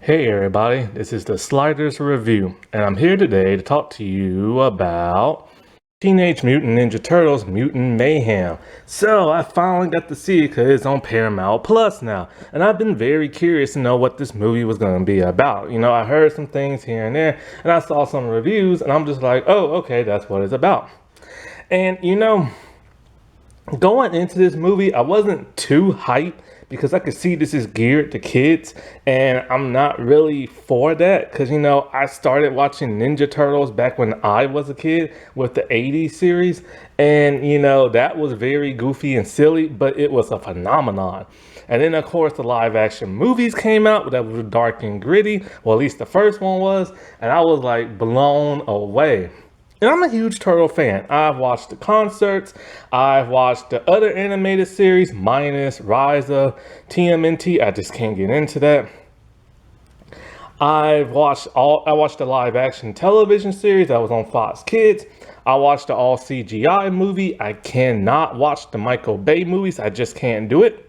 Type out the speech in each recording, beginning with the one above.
Hey everybody, this is the Sliders Review, and I'm here today to talk to you about Teenage Mutant Ninja Turtles Mutant Mayhem. So I finally got to see it because it's on Paramount Plus now, and I've been very curious to know what this movie was going to be about. I heard some things here and there, and I saw some reviews, and I'm just like, oh, okay, that's what it's about. And going into this movie, I wasn't too hyped because I could see this is geared to kids, and I'm not really for that because I started watching Ninja Turtles back when I was a kid with the 80s series, and that was very goofy and silly, but it was a phenomenon. And then of course the live action movies came out that were dark and gritty, well, at least the first one was, and I was like blown away. And I'm a huge Turtle fan. I've watched the concerts. I've watched the other animated series, minus Rise of TMNT. I just can't get into that. I watched the live action television series that was on Fox Kids. I watched the all CGI movie. I cannot watch the Michael Bay movies. I just can't do it.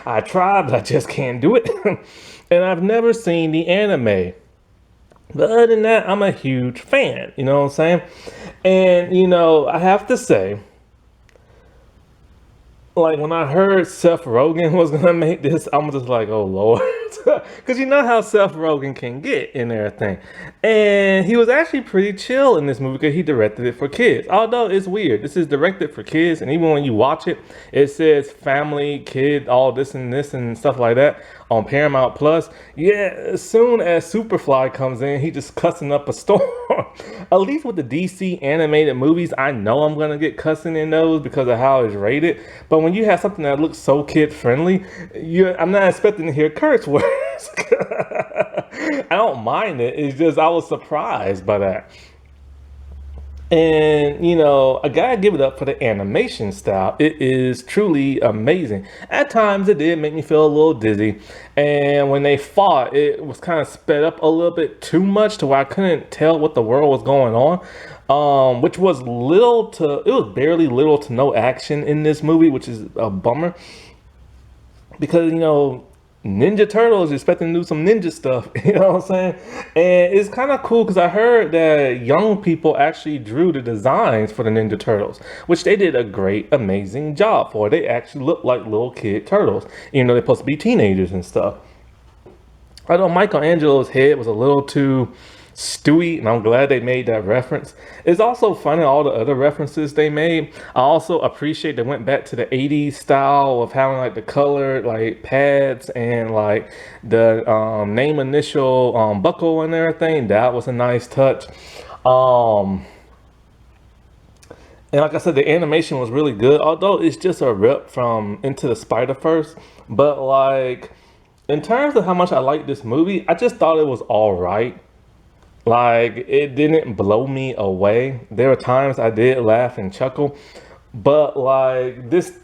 I tried, but I just can't do it. And I've never seen the anime. But other than that, I'm a huge fan, you know what I'm saying? And, I have to say, like when I heard Seth Rogen was gonna make this, I'm just like, oh Lord. Because you know how Seth Rogen can get and everything. And he was actually pretty chill in this movie because he directed it for kids. Although it's weird. This is directed for kids, and even when you watch it, it says family, kid, all this and stuff like that on Paramount Plus. Yeah, as soon as Superfly comes in, he just cussing up a storm. At least with the DC animated movies, I know I'm gonna get cussing in those because of how it's rated. But when you have something that looks so kid friendly, I'm not expecting to hear curse words. I don't mind it. It's just I was surprised by that. And I gotta give it up for the animation style. It is truly amazing. At times it did make me feel a little dizzy. And when they fought, it was kind of sped up a little bit too much to where I couldn't tell what the world was going on. Which was it was barely little to no action in this movie, which is a bummer. Because, Ninja Turtles expecting to do some ninja stuff, you know what I'm saying? And it's kind of cool because I heard that young people actually drew the designs for the Ninja Turtles, which they did a great, amazing job for. They actually look like little kid turtles, even though they're supposed to be teenagers and stuff. I know Michelangelo's head was a little too Stewie, and I'm glad they made that reference. It's also funny all the other references they made. I also appreciate they went back to the 80s style of having like the colored like pads and like the name initial buckle and everything. That was a nice touch. And like I said, the animation was really good, although it's just a rip from Into the Spider-Verse. But like in terms of how much I like this movie, I just thought it was all right. Like, it didn't blow me away. There were times I did laugh and chuckle, but like this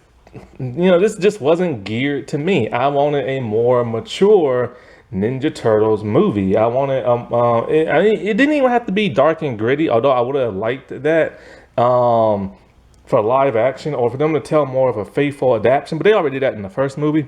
just wasn't geared to me. I wanted a more mature Ninja Turtles movie. I wanted, it didn't even have to be dark and gritty, although I would have liked that, for live action or for them to tell more of a faithful adaptation, but they already did that in the first movie.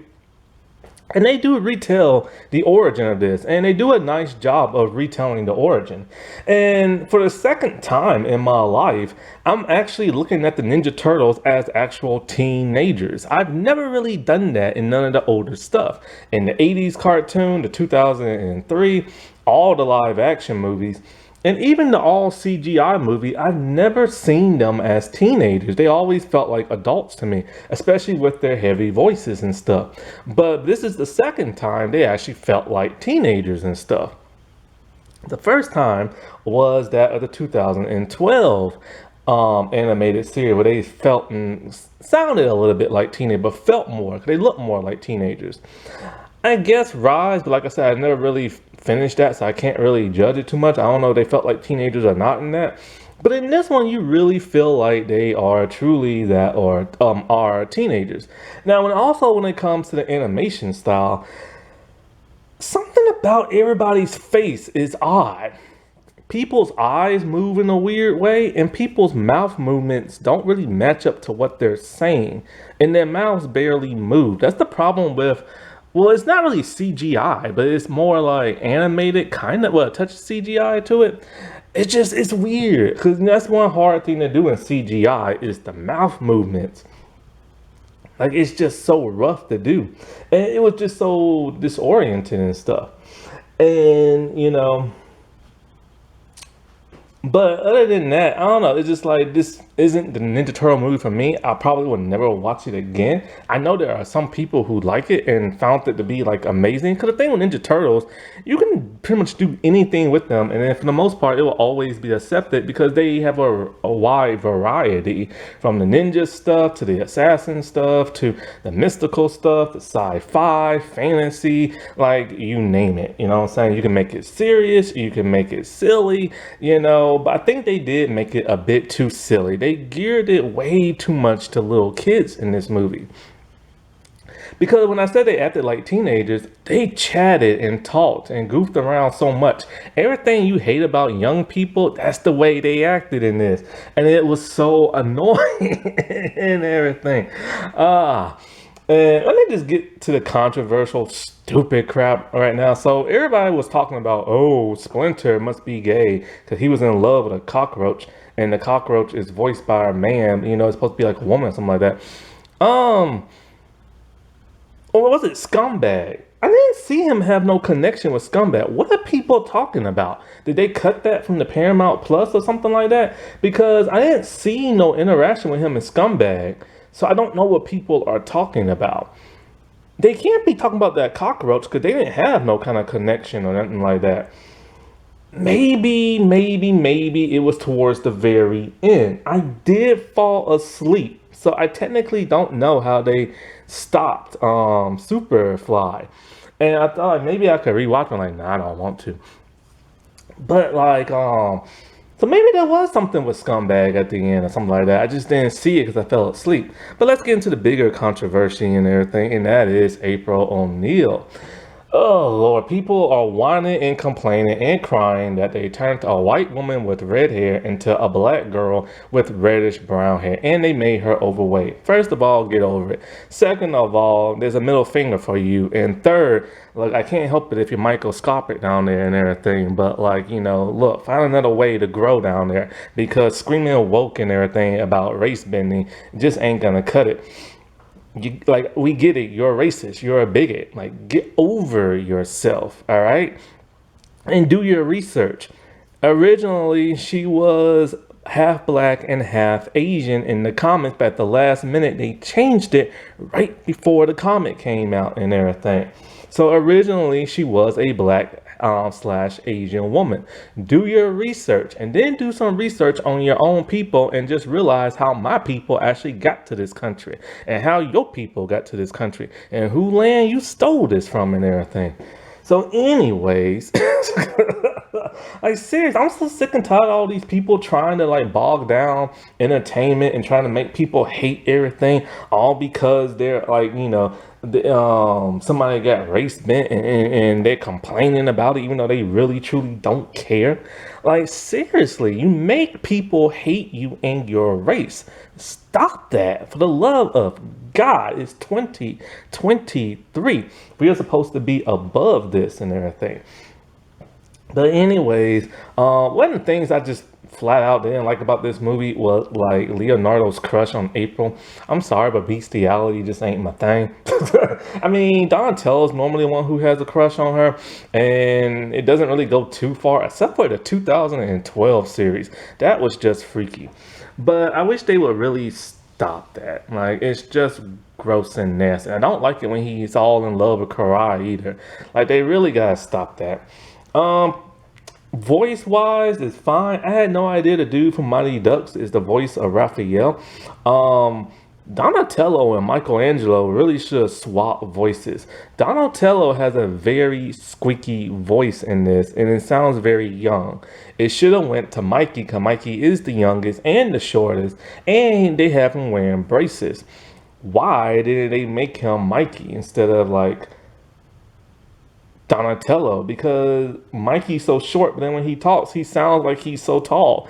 And they do retell the origin of this, and they do a nice job of retelling the origin. And for the second time in my life, I'm actually looking at the Ninja Turtles as actual teenagers. I've never really done that in none of the older stuff. In the 80s cartoon, the 2003, all the live action movies, and even the all CGI movie, I've never seen them as teenagers. They always felt like adults to me, especially with their heavy voices and stuff. But this is the second time they actually felt like teenagers and stuff. The first time was that of the 2012 animated series where they felt and sounded a little bit like teenagers, but felt more, because they looked more like teenagers. I guess Rise, but like I said, I never really finished that, so I can't really judge it too much. I don't know if they felt like teenagers or not in that. But in this one, you really feel like they are truly that, or are teenagers. Now, when it comes to the animation style, something about everybody's face is odd. People's eyes move in a weird way, and people's mouth movements don't really match up to what they're saying, and their mouths barely move. That's the problem with Well, it's not really CGI, but it's more like animated, kind of, well, a touch of CGI to it. It's weird because that's one hard thing to do in CGI is the mouth movements. Like it's just so rough to do, and it was just so disoriented and stuff. And but other than that, I don't know. It's just like this isn't the Ninja Turtle movie for me. I probably would never watch it again. I know there are some people who like it and found it to be like amazing. Because the thing with Ninja Turtles, you can pretty much do anything with them, and then for the most part, it will always be accepted because they have a wide variety from the ninja stuff to the assassin stuff to the mystical stuff, the sci-fi, fantasy, like you name it. You know what I'm saying? You can make it serious, you can make it silly, but I think they did make it a bit too silly. They geared it way too much to little kids in this movie. Because when I said they acted like teenagers, they chatted and talked and goofed around so much. Everything you hate about young people, that's the way they acted in this. And it was so annoying and everything. And let me just get to the controversial, stupid crap right now. So everybody was talking about, oh, Splinter must be gay because he was in love with a cockroach. And the cockroach is voiced by a man. It's supposed to be like a woman or something like that. Or was it Scumbag? I didn't see him have no connection with Scumbag. What are people talking about? Did they cut that from the Paramount Plus or something like that? Because I didn't see no interaction with him and Scumbag. So I don't know what people are talking about. They can't be talking about that cockroach because they didn't have no kind of connection or nothing like that. Maybe it was towards the very end. I did fall asleep. So I technically don't know how they stopped Superfly. And I thought like, maybe I could rewatch it. I'm like, nah, I don't want to. But like, so maybe there was something with Scumbag at the end or something like that. I just didn't see it because I fell asleep. But let's get into the bigger controversy and everything, and that is April O'Neil. Oh Lord, people are whining and complaining and crying that they turned a white woman with red hair into a black girl with reddish brown hair and they made her overweight. First of all, get over it. Second of all, there's a middle finger for you. And third, look, I can't help it if you're microscopic down there and everything, but like, look, find another way to grow down there because screaming woke and everything about race bending just ain't gonna cut it. We get it. You're a racist. You're a bigot. Like, get over yourself, all right? And do your research. Originally, she was half black and half Asian in the comics, but at the last minute, they changed it right before the comic came out and everything. So originally, she was a black / Asian woman. Do your research and then do some research on your own people and just realize how my people actually got to this country and how your people got to this country and who land you stole this from and everything. So anyways, like seriously, I'm so sick and tired of all these people trying to like bog down entertainment and trying to make people hate everything all because they're like, somebody got race bent and they're complaining about it even though they really truly don't care. Like seriously, you make people hate you and your race. Stop that for the love of God. It's 2023. We are supposed to be above this and everything. But anyways, one of the things I just flat out didn't like about this movie was like Leonardo's crush on April. I'm sorry, but bestiality just ain't my thing. I mean, Donatello's normally the one who has a crush on her, and it doesn't really go too far, except for the 2012 series. That was just freaky. But I wish they would really stop that. Like, it's just gross and nasty. I don't like it when he's all in love with Karai either. Like, they really gotta stop that. Voice wise is fine. I had no idea the dude from Mighty Ducks is the voice of Raphael. Donatello and Michelangelo really should swap voices. Donatello has a very squeaky voice in this, and it sounds very young. It should have went to Mikey, because Mikey is the youngest and the shortest, and they have him wearing braces. Why didn't they make him Mikey instead of like Donatello? Because Mikey's so short, but then when he talks, he sounds like he's so tall.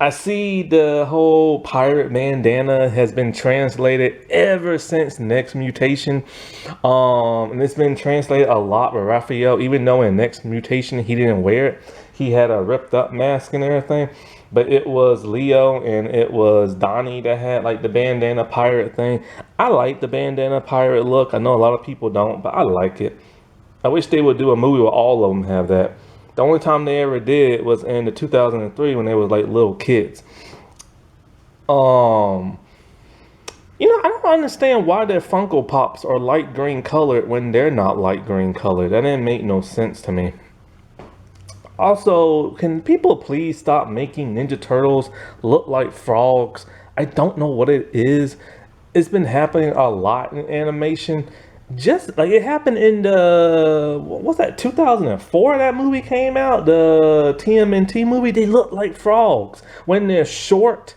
I see the whole pirate bandana has been translated ever since Next Mutation. And it's been translated a lot with Raphael, even though in Next Mutation he didn't wear it. He had a ripped up mask and everything. But it was Leo and it was Donnie that had like the bandana pirate thing. I like the bandana pirate look. I know a lot of people don't, but I like it. I wish they would do a movie where all of them have that. The only time they ever did was in the 2003 when they was like little kids. Um, I don't understand why their Funko Pops are light green colored when they're not light green colored. That didn't make no sense to me. Also, can people please stop making Ninja Turtles look like frogs? I don't know what it is. It's been happening a lot in animation. Just like it happened in what's that, 2004 that movie came out, the TMNT movie. They look like frogs when they're short,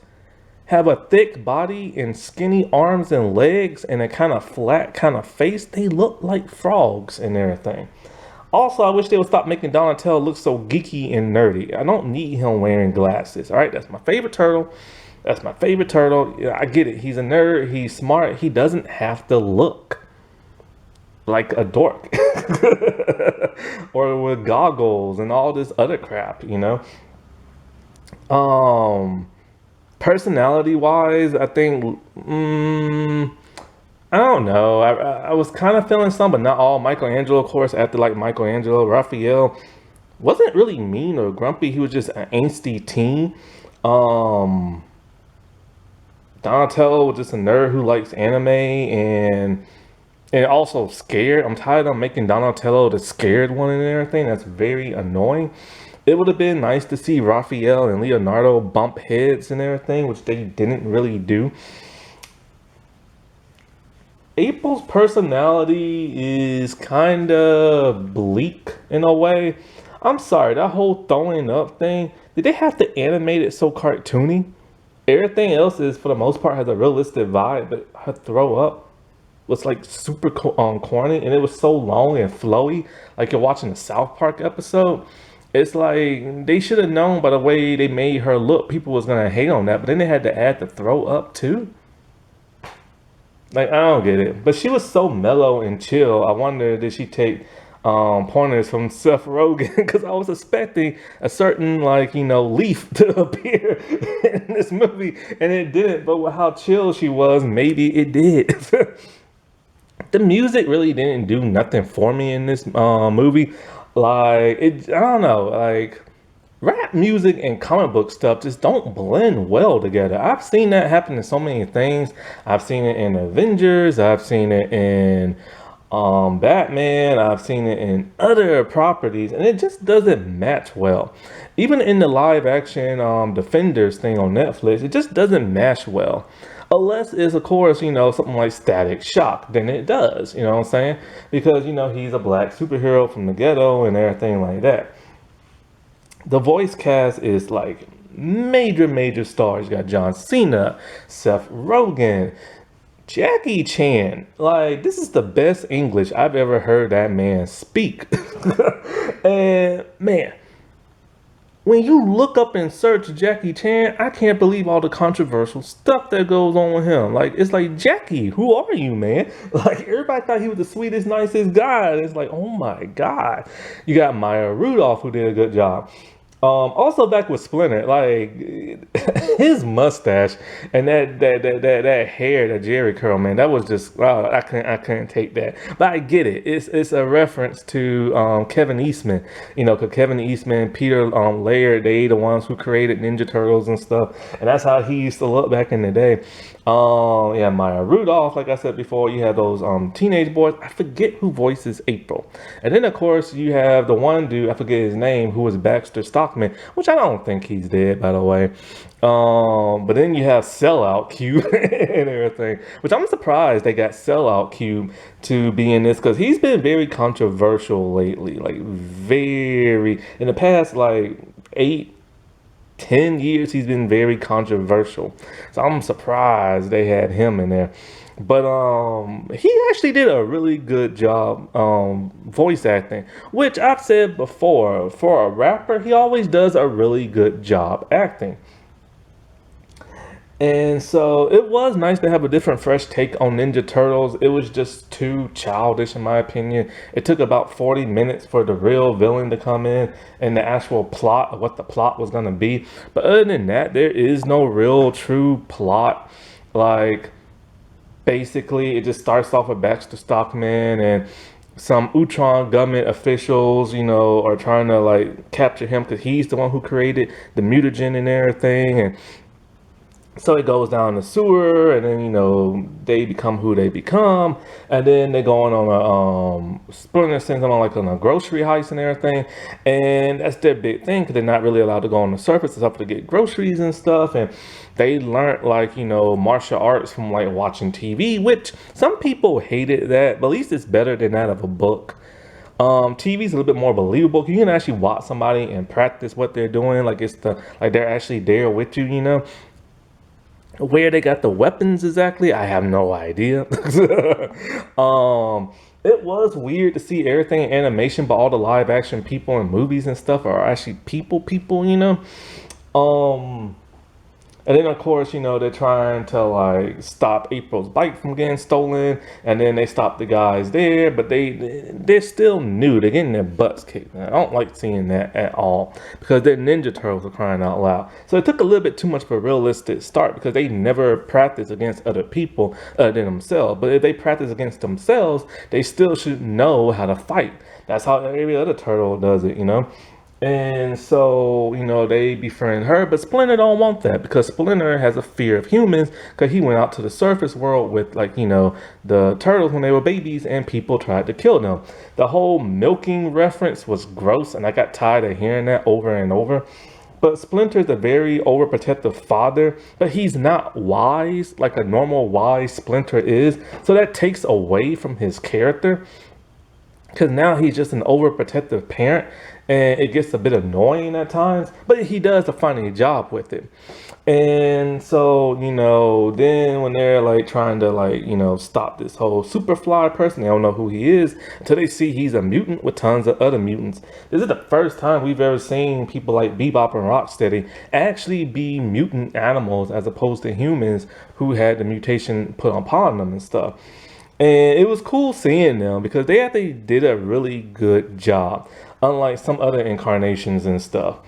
have a thick body and skinny arms and legs and a kind of flat kind of face. They look like frogs and everything. Also, I wish they would stop making Donatello look so geeky and nerdy. I don't need him wearing glasses. All right, that's my favorite turtle. That's my favorite turtle. Yeah, I get it. He's a nerd. He's smart. He doesn't have to look like a dork or with goggles and all this other crap, Personality wise, I think I don't know. I was kind of feeling some, but not all. Michelangelo, of course, acted like Michelangelo. Raphael wasn't really mean or grumpy. He was just an angsty teen. Donatello was just a nerd who likes anime and also scared. I'm tired of making Donatello the scared one and everything. That's very annoying. It would have been nice to see Raphael and Leonardo bump heads and everything, which they didn't really do. April's personality is kind of bleak in a way. I'm sorry, that whole throwing up thing, did they have to animate it so cartoony? Everything else is, for the most part, has a realistic vibe, but her throw up was like super corny, and it was so long and flowy, like you're watching a South Park episode. It's like they should have known by the way they made her look, people was gonna hate on that, but then they had to add the throw up too. Like, I don't get it. But she was so mellow and chill. I wonder, did she take pointers from Seth Rogen? Because I was expecting a certain, leaf to appear in this movie. And it didn't. But with how chill she was, maybe it did. The music really didn't do nothing for me in this movie. I don't know. Rap music and comic book stuff just don't blend well together. I've seen that happen in so many things. I've seen it in Avengers. I've seen it in Batman. I've seen it in other properties, and it just doesn't match well. Even in the live action Defenders thing on Netflix, it just doesn't match well. Unless it's, of course, something like Static Shock, then it does, you know what I'm saying? Because, he's a black superhero from the ghetto and everything like that. The voice cast is like major stars. You got John Cena, Seth Rogen, Jackie Chan. Like, this is the best English I've ever heard that man speak. And man, when you look up and search Jackie Chan, I can't believe all the controversial stuff that goes on with him. Like, it's like, Jackie, who are you, man? Like, everybody thought he was the sweetest, nicest guy. And it's like, oh my God. You got Maya Rudolph, who did a good job. Also back with Splinter, like his mustache and that hair, that Jerry curl, man, that was just, wow, I couldn't take that. But I get it. It's a reference to Kevin Eastman, because Kevin Eastman, Peter Laird, they the ones who created Ninja Turtles and stuff, and that's how he used to look back in the day. Yeah, Maya Rudolph, like I said before, you have those teenage boys. I forget who voices April. And then of course you have the one dude, I forget his name, who was Baxter Stockman, which I don't think he's dead, by the way. But then you have Sellout Cube and everything, which I'm surprised they got Sellout Cube to be in this, because he's been very controversial lately, like very, in the past 10 years, he's been very controversial. So I'm surprised they had him in there. But he actually did a really good job voice acting, which I've said before, for a rapper, he always does a really good job acting. And so it was nice to have a different, fresh take on Ninja Turtles. It was just too childish, in my opinion. It took about 40 minutes for the real villain to come in and the actual plot of what the plot was going to be. But other than that, there is no real true plot. Like, basically, it just starts off with Baxter Stockman and some Utron government officials, are trying to like capture him because he's the one who created the mutagen and everything. And so it goes down the sewer, and then they become who they become, and then they're going on Splinter sends them on like on a grocery heist and everything, and that's their big thing because they're not really allowed to go on the surface except to get groceries and stuff, and they learned like martial arts from like watching TV, which some people hated that, but at least it's better than that of a book. TV is a little bit more believable. You can actually watch somebody and practice what they're doing, like they're actually there with you. Where they got the weapons exactly, I have no idea. It was weird to see everything in animation, but all the live action people in movies and stuff are actually people. And then of course, they're trying to like stop April's bike from getting stolen, and then they stop the guys there, but they're still new. They're getting their butts kicked. And I don't like seeing that at all because they're Ninja Turtles are crying out loud. So it took a little bit too much of a realistic start because they never practice against other people other than themselves. But if they practice against themselves, they still should know how to fight. That's how every other turtle does it. And so, they befriend her, but Splinter don't want that because Splinter has a fear of humans because he went out to the surface world with like, the turtles when they were babies and people tried to kill them. The whole milking reference was gross and I got tired of hearing that over and over. But Splinter's a very overprotective father, but he's not wise like a normal wise Splinter is. So that takes away from his character because now he's just an overprotective parent. And it gets a bit annoying at times, but he does a funny job with it. And so, then when they're like trying to like, stop this whole Superfly person, they don't know who he is until they see he's a mutant with tons of other mutants. This is the first time we've ever seen people like Bebop and Rocksteady actually be mutant animals as opposed to humans who had the mutation put upon them and stuff. And it was cool seeing them because they actually did a really good job, unlike some other incarnations and stuff.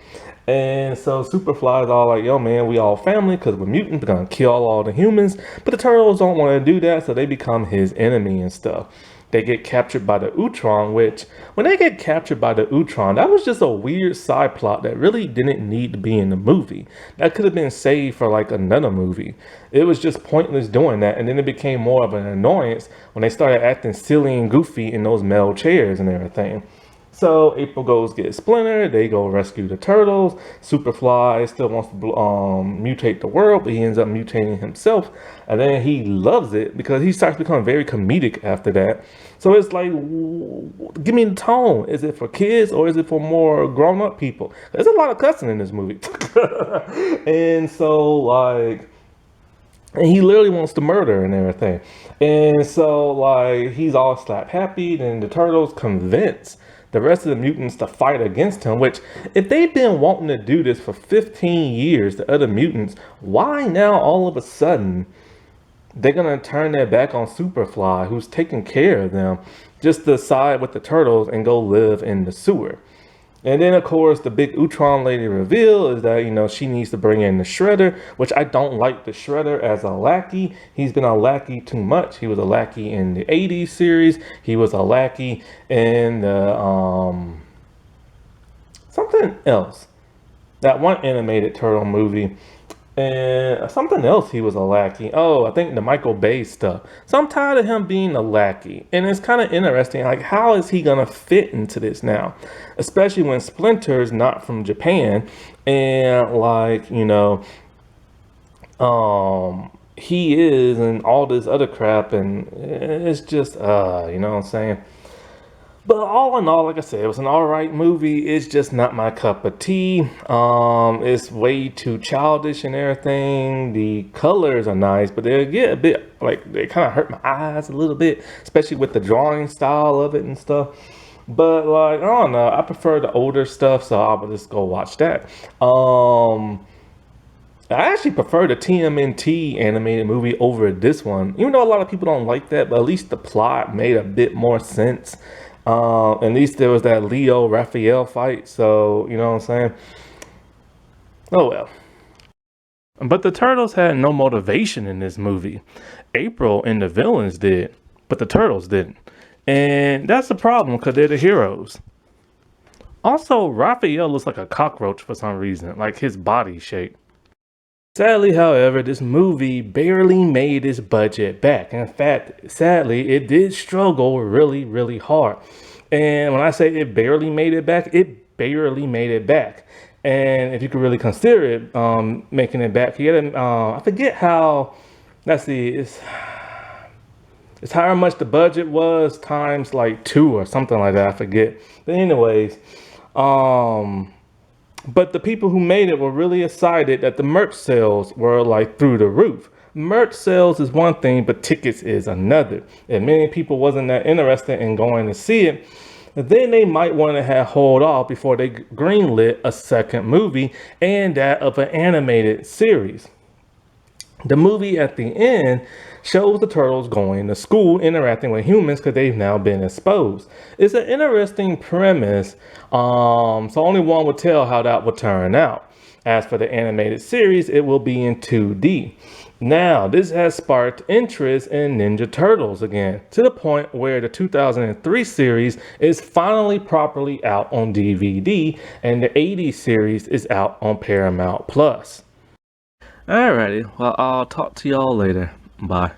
And so Superfly is all like, yo man, we all family because we're mutants, we're gonna kill all the humans. But the turtles don't want to do that, so they become his enemy and stuff. They get captured by the Utron, which when they get captured by the Utron, that was just a weird side plot that really didn't need to be in the movie. That could have been saved for like another movie. It was just pointless doing that, and then it became more of an annoyance when they started acting silly and goofy in those metal chairs and everything. So April goes get Splinter, they go rescue the turtles. Superfly still wants to mutate the world, but he ends up mutating himself. And then he loves it because he starts becoming very comedic after that. So it's like, give me the tone. Is it for kids or is it for more grown-up people? There's a lot of cussing in this movie. And so like, and he literally wants to murder and everything. And so like, he's all slap happy. Then the turtles convince the rest of the mutants to fight against him, which if they've been wanting to do this for 15 years, the other mutants, why now all of a sudden they're going to turn their back on Superfly, who's taking care of them, just to side with the turtles and go live in the sewer? And then, of course, the big Utron lady reveal is that, she needs to bring in the Shredder, which I don't like the Shredder as a lackey. He's been a lackey too much. He was a lackey in the 80s series. He was a lackey in the, something else. That one animated turtle movie. And something else he was a lackey. Oh, I think the Michael Bay stuff. So I'm tired of him being a lackey. And it's kind of interesting, like, how is he going to fit into this now? Especially when Splinter's not from Japan. And, like, he is and all this other crap. And it's just, you know what I'm saying? But all in all, like I said, it was an alright movie. It's just not my cup of tea. It's way too childish and everything. The colors are nice, but they get a bit, like, they kind of hurt my eyes a little bit, especially with the drawing style of it and stuff. But, like, I don't know. I prefer the older stuff, so I'll just go watch that. I actually prefer the TMNT animated movie over this one, even though a lot of people don't like that. But at least the plot made a bit more sense. At least there was that Leo Raphael fight, so you know what I'm saying. Oh well. But the turtles had no motivation in this movie. April and the villains did, but the turtles didn't, and that's the problem because they're the heroes. Also, Raphael looks like a cockroach for some reason, like his body shape. Sadly, however, this movie barely made its budget back. In fact, sadly, it did struggle really, really hard. And when I say it barely made it back, it barely made it back. And if you could really consider it making it back, you gotta, I forget how, let's see, it's how much the budget was times like 2 or something like that. I forget. But anyways, um, but the people who made it were really excited that the merch sales were like through the roof. Merch sales is one thing, but tickets is another. And many people wasn't that interested in going to see it. Then they might want to have hold off before they greenlit a second movie, and that of an animated series. The movie at the end shows the turtles going to school, interacting with humans because they've now been exposed. It's an interesting premise, so only one would tell how that would turn out. As for the animated series, it will be in 2D. Now, this has sparked interest in Ninja Turtles again, to the point where the 2003 series is finally properly out on DVD, and the 80s series is out on Paramount Plus. Alrighty, well, I'll talk to y'all later. Bye.